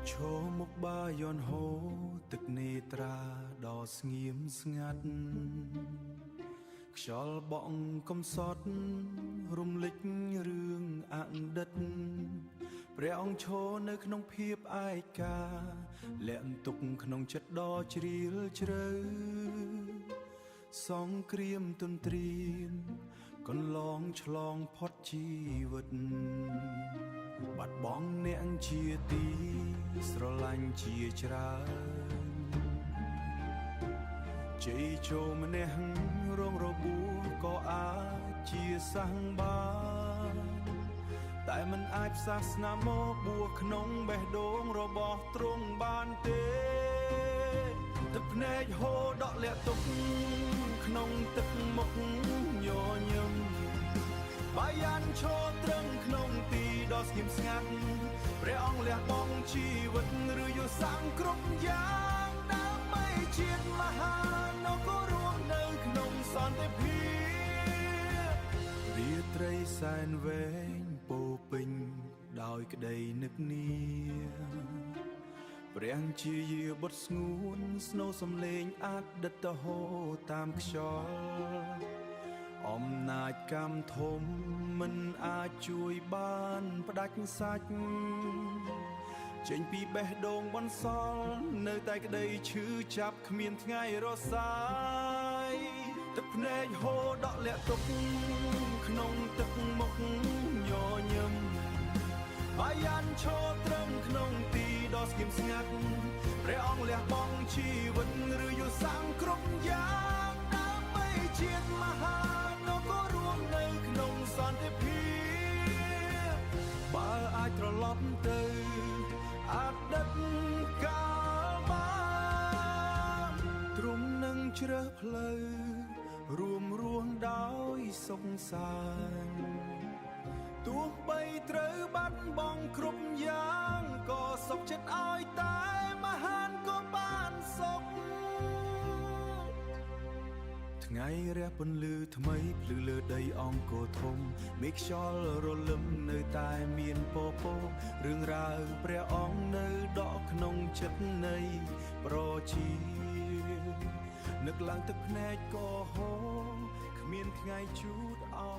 ឈរមុខបាយ័នហូរទឹកនេត្រាដ៏ស្ងៀមស្ងាត់ខ្យល់បក់កំសត់រំលេចរឿងអតីតព្រះអង្គឈរនៅក្នុងភាពឯកាលាក់ទុកក្នុងចិត្តដ៏ជ្រាលជ្រៅសង្គ្រាមទន្ទ្រានកន្លងឆ្លងផុតជីវិតបាត់បង់អ្នកជាទីស្រឡាញ់ជាច្រើនជ័យចូលម្នាក់រងរបួសក៏អាចជាសាំងបានតែមិនអាចផ្សះស្នាមមកបួសក្នុងបេះដូងរបស់ទ្រង់បានទេទឹកភ្នែកហូរដក់លាក់ទុកក្នុងទឹកមុខញញឹមបាយ័នឈរត្រឹងក្នុងទីដ៏ស្ងៀមស្ងាត់ព្រះអង្គលះបង់ជីវិតឬយុសាំងគ្រប់យ៉ាងដើម្បីជាតិមហានគររួមនៅក្នុងសន្តិភាពរាត្រីសែនវែងពោពេញដោយក្តីនឹកនាព្រះជាយាបុត្រស្ងួនស្នូសំឡេងអតីតហូរតាមខ្យល់អំណាចកម្មធំមិនអាចជួយបានផ្ដាច់សាច់ចេញពីបេះដូងបន្សល់នៅតែក្តីឈឺចាប់គ្មានថ្ងៃរសាយទឹកភ្នែកហូរដក់លាក់ទុកក្នុងទឹកមុខញញឹមបាយ័នឈរត្រឹងក្នុងទីដ៏ស្ងៀមស្ងាត់ព្រះអង្គលះបង់ជីវិតឬយុសាំងគ្រប់យ៉ាងដើម្បីជាតិមហានគររួមនៅក្នុងសន្តិភាពបើអាចត្រឡប់ទៅអតីតកាលបានទ្រង់នឹងជ្រើសផ្លូវរួមរស់ដោយសុខសាន្តទោះបីត្រូវបាត់បង់គ្រប់យ៉ាងក៏សុខចិត្តឲ្យតែមហានក៏បានសុខថ្ងៃរះពន្លឺថ្មីភ្លឺលើដីអង្គរធំមេឃខ្យល់រលឹមនៅតែមានពពករឿងរ៉ាវព្រះអង្គនៅដកក្នុងចិត្តនៃប្រជានឹកឡើងទឹកភ្នែកក៏ហូរគ្មានថ្ងៃជូតឲ្យ